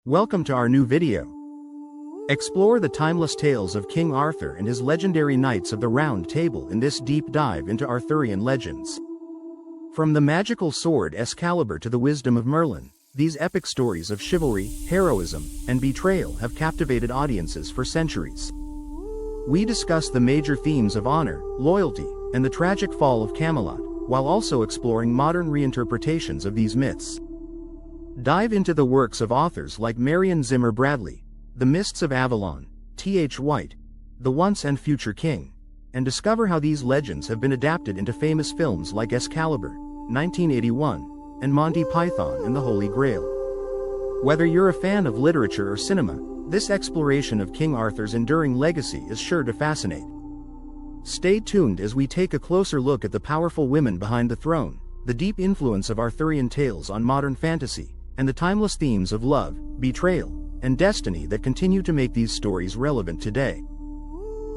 Welcome to our new video. Explore the timeless tales of King Arthur and his legendary Knights of the Round Table in this deep dive into Arthurian legends. From the magical sword Excalibur to the wisdom of Merlin, these epic stories of chivalry, heroism, and betrayal have captivated audiences for centuries. We discuss the major themes of honor, loyalty, and the tragic fall of Camelot, while also exploring modern reinterpretations of these myths. Dive into the works of authors like Marion Zimmer Bradley, The Mists of Avalon, T.H. White, The Once and Future King, and discover how these legends have been adapted into famous films like Excalibur, 1981, and Monty Python and the Holy Grail. Whether you're a fan of literature or cinema, this exploration of King Arthur's enduring legacy is sure to fascinate. Stay tuned as we take a closer look at the powerful women behind the throne, the deep influence of Arthurian tales on modern fantasy, and the timeless themes of love, betrayal, and destiny that continue to make these stories relevant today.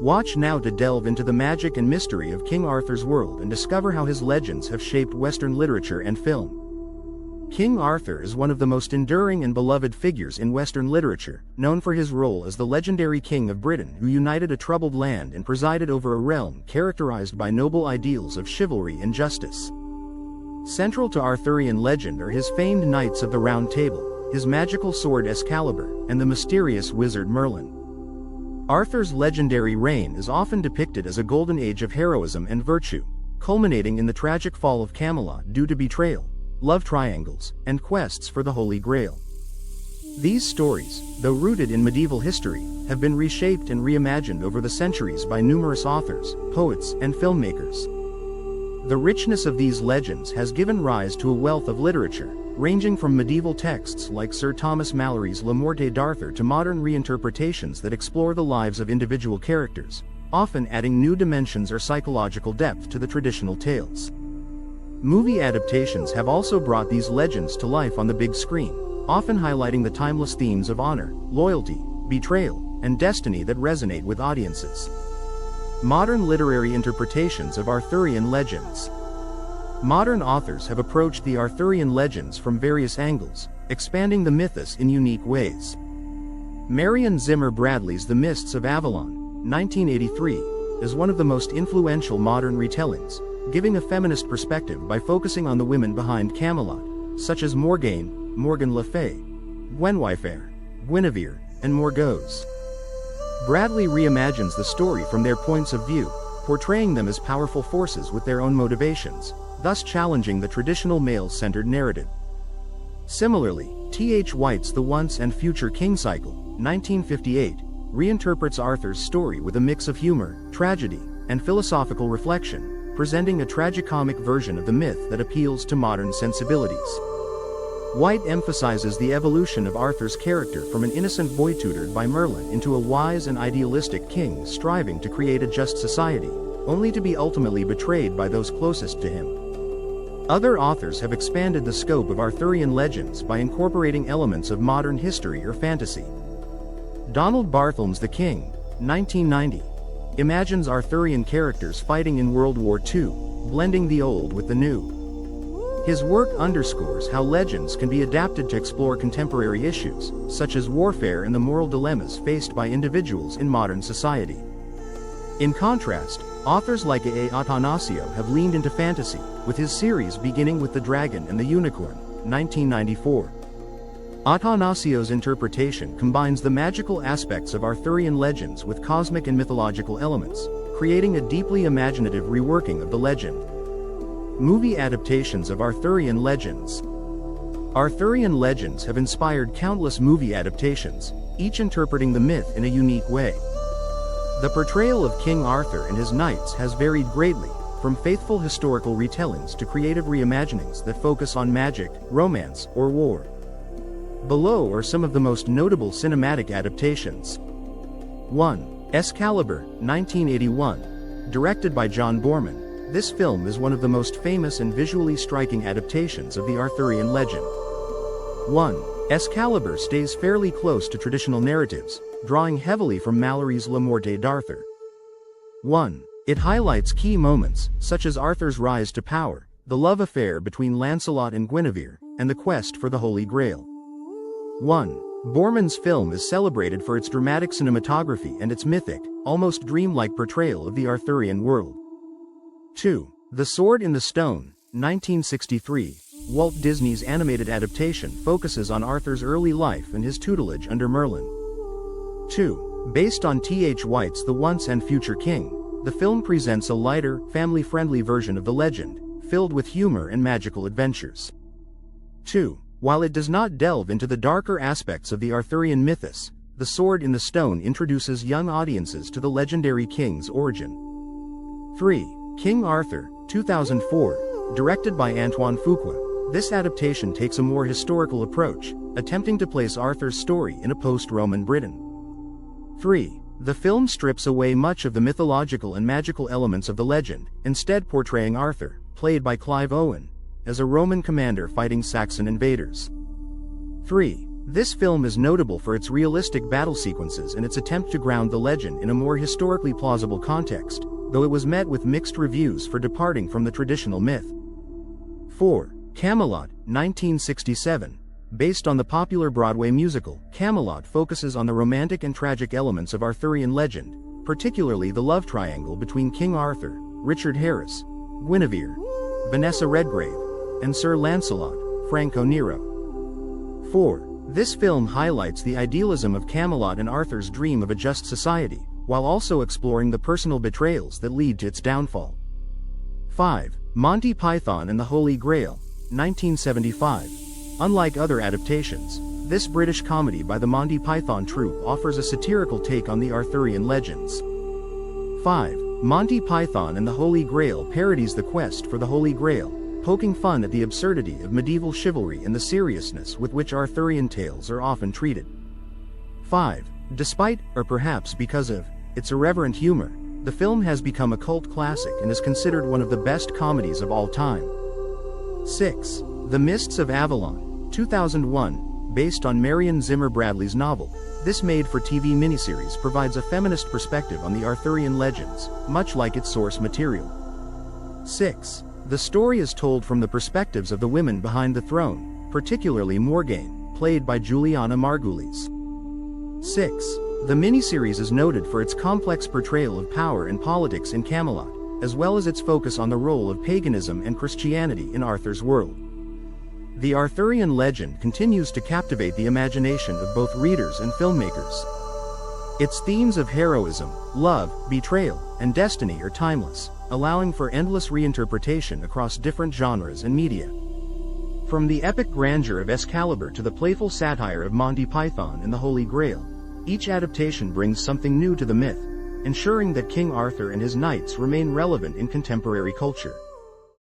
Watch now to delve into the magic and mystery of King Arthur's world and discover how his legends have shaped Western literature and film. King Arthur is one of the most enduring and beloved figures in Western literature, known for his role as the legendary King of Britain who united a troubled land and presided over a realm characterized by noble ideals of chivalry and justice. Central to Arthurian legend are his famed Knights of the Round Table, his magical sword Excalibur, and the mysterious wizard Merlin. Arthur's legendary reign is often depicted as a golden age of heroism and virtue, culminating in the tragic fall of Camelot due to betrayal, love triangles, and quests for the Holy Grail. These stories, though rooted in medieval history, have been reshaped and reimagined over the centuries by numerous authors, poets, and filmmakers. The richness of these legends has given rise to a wealth of literature, ranging from medieval texts like Sir Thomas Malory's La Morte d'Arthur to modern reinterpretations that explore the lives of individual characters, often adding new dimensions or psychological depth to the traditional tales. Movie adaptations have also brought these legends to life on the big screen, often highlighting the timeless themes of honor, loyalty, betrayal, and destiny that resonate with audiences. Modern literary interpretations of Arthurian legends. Modern authors have approached the Arthurian legends from various angles, expanding the mythos in unique ways. Marion Zimmer Bradley's The Mists of Avalon, 1983, is one of the most influential modern retellings, giving a feminist perspective by focusing on the women behind Camelot, such as Morgane, Morgan Le Fay, Guinevere, and Morgause. Bradley reimagines the story from their points of view, portraying them as powerful forces with their own motivations, thus challenging the traditional male-centered narrative. Similarly, T.H. White's The Once and Future King cycle, 1958, reinterprets Arthur's story with a mix of humor, tragedy, and philosophical reflection, presenting a tragicomic version of the myth that appeals to modern sensibilities. White emphasizes the evolution of Arthur's character from an innocent boy tutored by Merlin into a wise and idealistic king striving to create a just society, only to be ultimately betrayed by those closest to him. Other authors have expanded the scope of Arthurian legends by incorporating elements of modern history or fantasy. Donald Barthelme's The King, 1990, imagines Arthurian characters fighting in World War II, blending the old with the new. His work underscores how legends can be adapted to explore contemporary issues, such as warfare and the moral dilemmas faced by individuals in modern society. In contrast, authors like A. Attanasio have leaned into fantasy, with his series beginning with The Dragon and the Unicorn, 1994. Attanasio's interpretation combines the magical aspects of Arthurian legends with cosmic and mythological elements, creating a deeply imaginative reworking of the legend. Movie adaptations of Arthurian legends. Arthurian legends have inspired countless movie adaptations, each interpreting the myth in a unique way. The portrayal of King Arthur and his knights has varied greatly, from faithful historical retellings to creative reimaginings that focus on magic, romance, or war. Below are some of the most notable cinematic adaptations. 1. Excalibur, 1981. Directed by John Boorman. This film is one of the most famous and visually striking adaptations of the Arthurian legend. 1. Excalibur stays fairly close to traditional narratives, drawing heavily from Malory's La Morte d'Arthur. 1. It highlights key moments, such as Arthur's rise to power, the love affair between Lancelot and Guinevere, and the quest for the Holy Grail. 1. Boorman's film is celebrated for its dramatic cinematography and its mythic, almost dreamlike portrayal of the Arthurian world. 2. The Sword in the Stone, 1963. Walt Disney's animated adaptation focuses on Arthur's early life and his tutelage under Merlin. 2. Based on T.H. White's The Once and Future King, the film presents a lighter, family-friendly version of the legend, filled with humor and magical adventures. 2. While it does not delve into the darker aspects of the Arthurian mythos, The Sword in the Stone introduces young audiences to the legendary king's origin. 3. King Arthur, 2004, directed by Antoine Fuqua. This adaptation takes a more historical approach, attempting to place Arthur's story in a post-Roman Britain. 3. The film strips away much of the mythological and magical elements of the legend, instead portraying Arthur, played by Clive Owen, as a Roman commander fighting Saxon invaders. 3. This film is notable for its realistic battle sequences and its attempt to ground the legend in a more historically plausible context, though it was met with mixed reviews for departing from the traditional myth. 4. Camelot, 1967. Based on the popular Broadway musical, Camelot focuses on the romantic and tragic elements of Arthurian legend, particularly the love triangle between King Arthur, Richard Harris, Guinevere, Vanessa Redgrave, and Sir Lancelot, Franco Nero. 4. This film highlights the idealism of Camelot and Arthur's dream of a just society, while also exploring the personal betrayals that lead to its downfall. 5. Monty Python and the Holy Grail, 1975. Unlike other adaptations, this British comedy by the Monty Python troupe offers a satirical take on the Arthurian legends. 5. Monty Python and the Holy Grail parodies the quest for the Holy Grail, poking fun at the absurdity of medieval chivalry and the seriousness with which Arthurian tales are often treated. 5. Despite, or perhaps because of, its irreverent humor, the film has become a cult classic and is considered one of the best comedies of all time. 6. The Mists of Avalon, 2001, based on Marion Zimmer Bradley's novel. This made-for-TV miniseries provides a feminist perspective on the Arthurian legends, much like its source material. 6. The story is told from the perspectives of the women behind the throne, particularly Morgane, played by Juliana Margulies. 6. The miniseries is noted for its complex portrayal of power and politics in Camelot, as well as its focus on the role of paganism and Christianity in Arthur's world. The Arthurian legend continues to captivate the imagination of both readers and filmmakers. Its themes of heroism, love, betrayal, and destiny are timeless, allowing for endless reinterpretation across different genres and media. From the epic grandeur of Excalibur to the playful satire of Monty Python and the Holy Grail, each adaptation brings something new to the myth, ensuring that King Arthur and his knights remain relevant in contemporary culture.